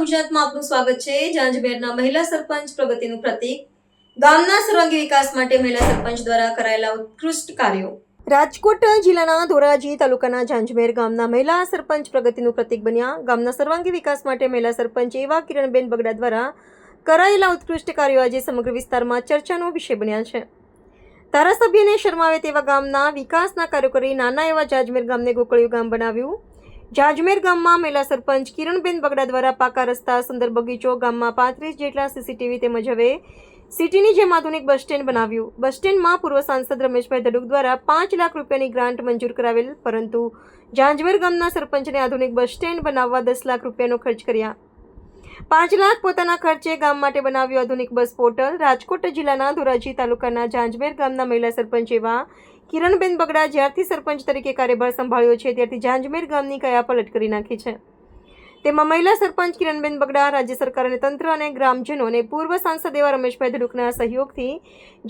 ગુજરાતમાં આપનું સ્વાગત છે। જાંજમેરના મહિલા સરપંચ પ્રગતિનું પ્રતીક ગામના સર્વાંગી વિકાસ માટે મહિલા સરપંચ દ્વારા કરાયેલા ઉત્કૃષ્ટ કાર્યો। રાજકોટ જિલ્લાના ધોરાજી તાલુકાના જાંજમેર ગામના મહિલા સરપંચ પ્રગતિનું પ્રતીક બન્યા। ગામના સર્વાંગી વિકાસ માટે મહિલા સરપંચ એવા કિરણબેન બગડા દ્વારા કરાયેલા ઉત્કૃષ્ટ કાર્યો આજે સમગ્ર વિસ્તારમાં ચર્ચાનો વિષય બન્યા છે। ધારાસભ્યને શરમાવે તેવા ગામના વિકાસના કાર્યો કરી નાના એવા જાંજમેર ગામને ગોકળિયું ગામ બનાવ્યું। જાંજમેર ગામમાં મહિલા સરપંચ કિરણબેન બગડા દ્વારા પાકા રસ્તા, સુંદર બગીચો, ગામમાં 35 જેટલા સીસીટીવી તેમજ હવે સિટીની જેમ આધુનિક બસ સ્ટેન્ડ બનાવ્યું। બસ સ્ટેન્ડમાં પૂર્વ સાંસદ રમેશભાઈ ધડુક દ્વારા 5 લાખ રૂપિયાની ગ્રાન્ટ મંજૂર કરાવેલ, પરંતુ જાંજમેર ગામના સરપંચને આધુનિક બસ સ્ટેન્ડ બનાવવા 10 લાખ રૂપિયાનો ખર્ચ કર્યા। 5 લાખ પોતાના ખર્ચે ગામ માટે બનાવ્યું આધુનિક બસ પોર્ટલ। રાજકોટ જિલ્લાના ધોરાજી તાલુકાના જાંજમેર ગામના મહિલા સરપંચ એવા કિરણબેન બગડા જ્યારથી સરપંચ તરીકે કાર્યભાર સંભાળ્યો છે ત્યારથી જાંજમેર ગામની કયાપલટ કરી નાખી છે। તેમાં મહિલા સરપંચ કિરણબેન બગડા, રાજ્ય સરકાર અને તંત્ર અને ગ્રામજનો અને પૂર્વ સાંસદ એવા રમેશભાઈ ધડુકના સહયોગથી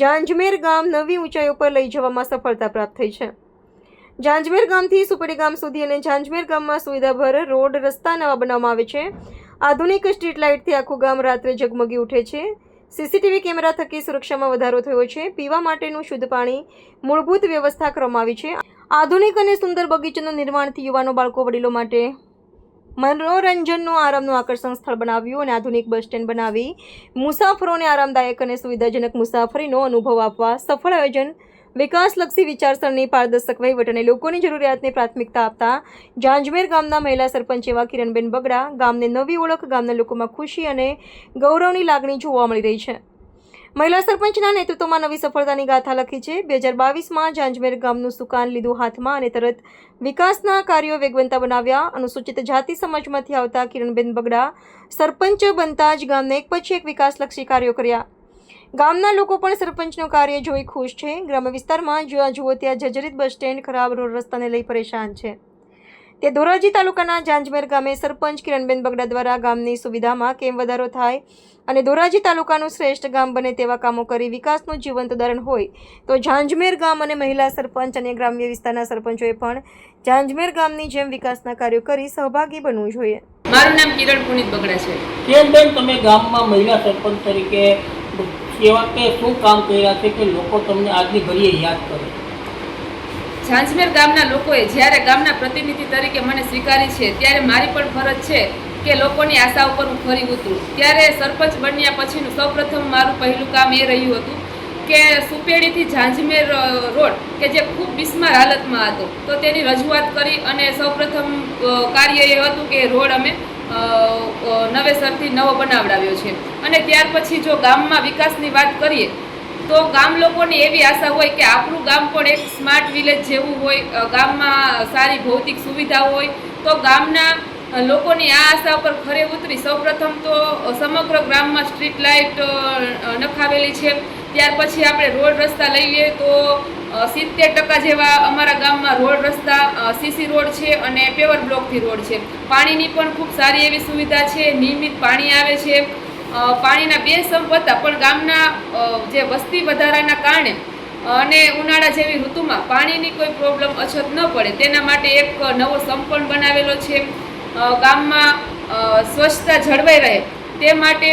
જાંજમેર ગામ નવી ઊંચાઈઓ પર લઈ જવામાં સફળતા પ્રાપ્ત થઈ છે। જાંજમેર ગામથી સુપેડી ગામ સુધી અને જાંજમેર ગામમાં સુવિધાભર રોડ રસ્તા નવા બનાવવામાં આવે છે। આધુનિક સ્ટ્રીટ લાઇટથી આખું ગામ રાત્રે ઝગમગી ઉઠે છે। સીસીટીવી કેમેરા થકી સુરક્ષામાં વધારો થયો છે। પીવા માટેનું શુદ્ધ પાણી, મૂળભૂત વ્યવસ્થા કરવામાં આવી છે। આધુનિક અને સુંદર બગીચાનું નિર્માણથી યુવાનો, બાળકો, વડીલો માટે મનોરંજનનું આરામનું આકર્ષણ સ્થળ બનાવ્યું અને આધુનિક બસ સ્ટેન્ડ બનાવી મુસાફરોને આરામદાયક અને સુવિધાજનક મુસાફરીનો અનુભવ આપવા સફળ આયોજન, વિકાસલક્ષી વિચારસરણી, પારદર્શક વહીવટ અને લોકોની જરૂરિયાતને પ્રાથમિકતા આપતા જાંજમેર ગામના મહિલા સરપંચ એવા કિરણબેન બગડા ગામને નવી ઓળખ, ગામના લોકોમાં ખુશી અને ગૌરવની લાગણી જોવા મળી રહી છે। મહિલા સરપંચના નેતૃત્વમાં નવી સફળતાની ગાથા લખી છે। 2022માં જાંજમેર ગામનું સુકાન લીધું હાથમાં અને તરત વિકાસના કાર્યો વેગવંતા બનાવ્યા। અનુસૂચિત જાતિ સમાજમાંથી આવતા કિરણબેન બગડા સરપંચ બનતા જ ગામને એક પછી એક વિકાસલક્ષી કાર્યો કર્યા। ગામના લોકો પણ સરપંચનું કાર્ય જોઈ ખુશ છે। ગ્રામ્ય વિસ્તારમાં જ્યાં જુઓ ત્યાં જર્જરિત બસ સ્ટેન્ડ, ખરાબ રોડ રસ્તાને લઈ પરેશાન છે। તે ધોરાજી તાલુકાના જાંજમેર ગામે સરપંચ કિરણબેન બગડા દ્વારા ગામની સુવિધામાં કેમ વધારો થાય અને ધોરાજી તાલુકાનું શ્રેષ્ઠ ગામ બને તેવા કામો કરી વિકાસનું જીવંત ઉદાહરણ હોય તો જાંજમેર ગામ અને મહિલા સરપંચ અને ગ્રામ્ય વિસ્તારના સરપંચોએ પણ જાંજમેર ગામની જેમ વિકાસના કાર્યો કરી સહભાગી બનવું જોઈએ। મારું નામ કિરણ પુનિત બગડા છે। કિરણબેન, તમે ગામમાં મહિલા સરપંચ તરીકે કેવા કે શું કામ કર્યા છે કે લોકો તમને આજની ઘડીએ યાદ કરે? જાંજમેર ગામના લોકોએ જ્યારે ગામના પ્રતિનિધિ તરીકે મને સ્વીકારી છે ત્યારે મારી પણ ફરજ છે કે લોકોની આશા ઉપર હું ખરી ઉતરું। ત્યારે સરપંચ બન્યા પછીનું સૌપ્રથમ મારું પહેલું કામ એ રહ્યું હતું કે સુપેડીથી જાંજમેર રોડ કે જે ખૂબ બિસ્માર હાલતમાં હતો તો તેની રજૂઆત કરી અને સૌપ્રથમ કાર્ય એ હતું કે રોડ અમે નવેસરથી નવો બનાવડાવ્યો છે। અને ત્યાર પછી જો ગામમાં વિકાસની વાત કરીએ તો ગામ લોકોની એવી આશા હોય કે આપણું ગામ પણ એક સ્માર્ટ વિલેજ જેવું હોય, ગામમાં સારી ભૌતિક સુવિધા હોય। તો ગામના લોકોની આ આશા પર ખરે ઉતરી સૌપ્રથમ તો સમગ્ર ગામમાં સ્ટ્રીટ લાઇટ નખાવેલી છે। ત્યાર પછી આપણે રોડ રસ્તા લઈએ તો 70% જેવા અમારા ગામમાં રોડ રસ્તા સીસી રોડ છે અને પેવર બ્લોકથી રોડ છે। પાણીની પણ ખૂબ સારી એવી સુવિધા છે, નિયમિત પાણી આવે છે। પાણીના 2 સંપ હતા પણ ગામના જે વસ્તી વધારાના કારણે અને ઉનાળા જેવી ઋતુમાં પાણીની કોઈ પ્રોબ્લેમ અછત ન પડે તેના માટે એક નવો સંપ પણ બનાવેલો છે। ગામમાં સ્વચ્છતા જળવાઈ રહે તે માટે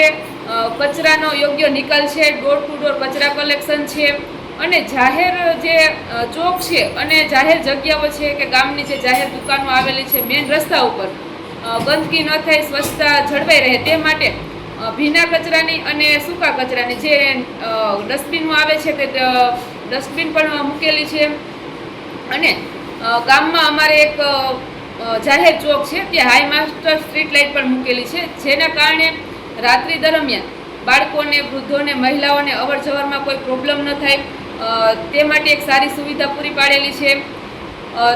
કચરાનો યોગ્ય નિકાલ છે, ડોર ટુ ડોર કચરા કલેક્શન છે અને જાહેર જે ચોક છે અને જાહેર જગ્યાઓ છે કે ગામની જે જાહેર દુકાનો આવેલી છે મેઇન રસ્તા ઉપર ગંદકી ન થાય, સ્વચ્છતા જળવાઈ રહે તે માટે ભીના કચરાની અને સૂકા કચરાની જે ડસ્ટબિનો આવે છે તે ડસ્ટબિન પણ મૂકેલી છે। અને ગામમાં અમારે એક જાહેર ચોક છે ત્યાં હાઈ માસ્ટર સ્ટ્રીટ લાઇટ પણ મૂકેલી છે જેના કારણે રાત્રિ દરમિયાન બાળકોને, વૃદ્ધોને, મહિલાઓને અવર જવરમાં કોઈ પ્રોબ્લેમ ન થાય તે માટે એક સારી સુવિધા પૂરી પાડેલી છે।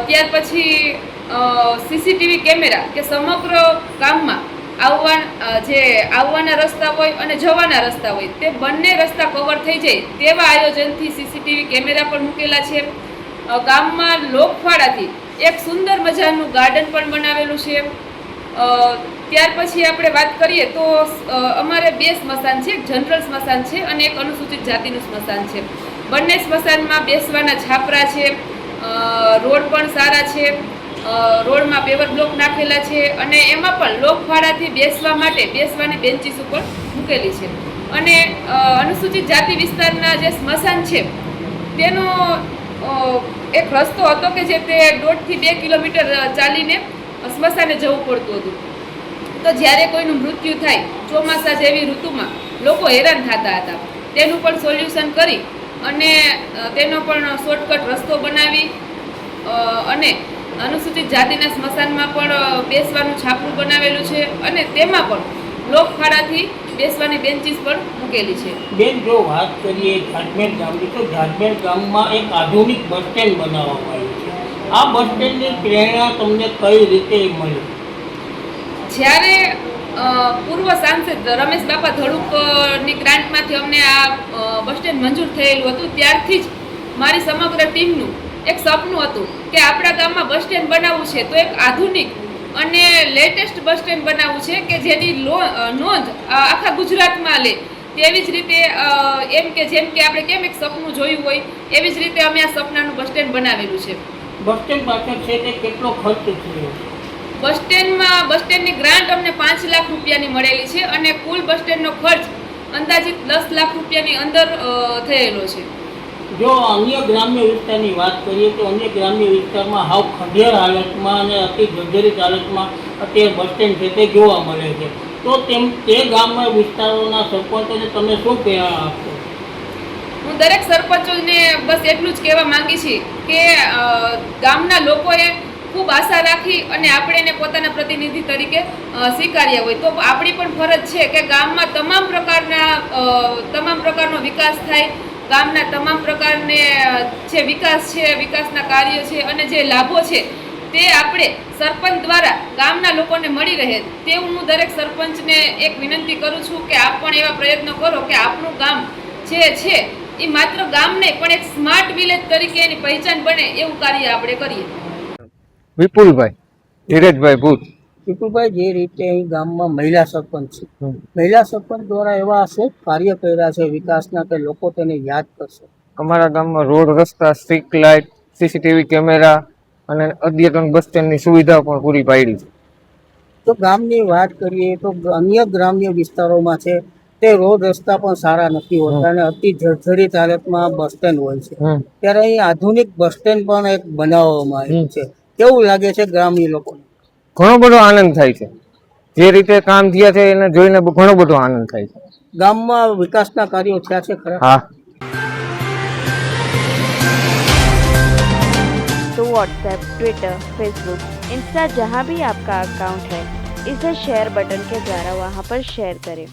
ત્યાર પછી સીસીટીવી કેમેરા કે સમગ્ર ગામમાં આવવાના રસ્તા હોય અને જવાના રસ્તા હોય તે બંને રસ્તા કવર થઈ જાય તેવા આયોજનથી સીસીટીવી કેમેરા પણ મૂકેલા છે। ગામમાં લોકફાળાથી એક સુંદર મજાનું ગાર્ડન પણ બનાવેલું છે। ત્યાર પછી આપણે વાત કરીએ તો અમારે 2 સ્મશાન છે, એક જનરલ સ્મશાન છે અને એક અનુસૂચિત જાતિનું સ્મશાન છે। બંને સ્મશાનમાં બેસવાના છાપરા છે, રોડ પણ સારા છે રોડમાં પેવર બ્લોક નાખેલા છે અને એમાં પણ લોકફાળાથી બેસવા માટે બેસવાની બેન્ચીસ ઉપર મૂકેલી છે. અને અનુસૂચિત જાતિ વિસ્તારના જે સ્મશાન છે તેનો એક રસ્તો હતો કે જે તે 1.5 થી 2 કિલોમીટર ચાલીને સ્મશાને જવું પડતું હતું. તો જ્યારે કોઈનું મૃત્યુ થાય ચોમાસા જેવી ઋતુમાં લોકો હેરાન થતા હતા. તેનું પણ સોલ્યુશન કરી અને તેનો પણ શોર્ટકટ રસ્તો બનાવી અને અનુસૂચિત જાતિના સ્મશાનમાં પણ બેસવાનું છાપરું બનાવેલું છે અને તેમાં પણ લોકફાળાથી બેસવાની બેન્ચીસ પણ મૂકેલી છે. બેન, જો વાત કરીએ ઝાંઝમેર ગામની, તો ઝાંઝમેર ગામમાં એક આધુનિક બસ સ્ટેન્ડ બનાવવામાં આવ્યું છે. આ બસ સ્ટેન્ડની પ્રેરણા તમને કઈ રીતે મળી? જ્યારે પૂર્વ સાંસદ રમેશ બાપા ધડુકની ગ્રાન્ટમાંથી અમને આ બસ સ્ટેન્ડ મંજૂર થયેલું હતું, ત્યારથી જ મારી સમગ્ર ટીમનું એક સપનું હતું કે આપણા ગામમાં બસ સ્ટેન્ડ બનાવવું છે, તો એક આધુનિક અને લેટેસ્ટ બસ સ્ટેન્ડ બનાવવું છે કે જેની નોંધ આખા ગુજરાતમાં લે. તેવી જ રીતે એમ કે જેમ કે આપણે કેમ એક સપનું જોયું હોય એવી જ રીતે અમે આ સપનાનું બસ સ્ટેન્ડ બનાવેલું છે. બસ સ્ટેન્ડ પાછળ છે તે કેટલો ખર્ચ થયો? બસ સ્ટેન્ડની ગ્રાન્ટ અમને 5 લાખ રૂપિયાની મળેલી છે અને કુલ બસ સ્ટેન્ડનો ખર્ચ અંદાજિત 10 લાખ રૂપિયાની અંદર થયેલો છે. જો અન્ય ગ્રામ્ય વિસ્તારની વાત કરીએ તો અન્ય ગ્રામ્ય વિસ્તારમાં હાવ ખંડેર હાલતમાં અને અતિ જર્જરિત હાલતમાં અત્યારે બસ સ્ટેન્ડ છે તે જોવા મળે છે. તો તે ગામના વિસ્તારોના સરપંચોને તમે શું પ્રેરણા આપશો? હું દરેક સરપંચોને બસ એટલું જ કહેવા માંગી છીએ કે ગામના લોકોએ ખૂબ આશા રાખી અને આપણે એને પોતાના પ્રતિનિધિ તરીકે સ્વીકાર્યા હોય તો આપણી પણ ફરજ છે કે ગામમાં તમામ પ્રકારનો વિકાસ થાય. ગામના તમામ પ્રકારને જે વિકાસ છે, વિકાસના કાર્ય છે અને જે લાભો છે તે આપણે સરપંચ દ્વારા ગામના લોકોને મળી રહે તેવું હું દરેક સરપંચને એક વિનંતી કરું છું કે આપ પણ એવા પ્રયત્નો કરો કે આપણું ગામ જે છે એ માત્ર ગામ નહીં પણ એક સ્માર્ટ વિલેજ તરીકે એની પહેચાન બને એવું કાર્ય આપણે કરીએ. વિપુલભાઈ ધીરજભાઈ ભૂત. વિપુલભાઈ, જે રીતે અહીં ગામમાં મહિલા સરપંચ છે, મહિલા સરપંચ દ્વારા એવા શું કાર્ય કર્યા છે વિકાસના કે લોકો તેને યાદ કરશે? અમારા ગામમાં રોડ, રસ્તા, સ્ટ્રીટ લાઇટ, સીસીટીવી કેમેરા અને અદ્યતન બસ સ્ટેન્ડની સુવિધા પણ પૂરી પાડી છે. તો ગામની વાત કરીએ તો અન્ય ગ્રામ્ય વિસ્તારોમાં છે તે રોડ રસ્તા પણ સારા નથી હોતા અને અતિ જર્જરિત હાલતમાં બસ સ્ટેન્ડ હોય છે. ત્યારે અહીં આધુનિક બસ સ્ટેન્ડ પણ એક બનાવવામાં આવ્યું છે. કેવું લાગે છે ગ્રામ્ય લોકોને? ઘણો બધો આનંદ થાય છે. જે રીતે કામ થયા છે એને જોઈને ઘણો બધો આનંદ થાય છે. ગામમાં વિકાસના કાર્યો થયા છે ખરા? હા. तो व्हाट्सएप, ट्विटर, फेसबुक, इंस्टा जहाँ भी आपका अकाउंट है इसे शेयर बटन के द्वारा वहाँ पर शेयर करें.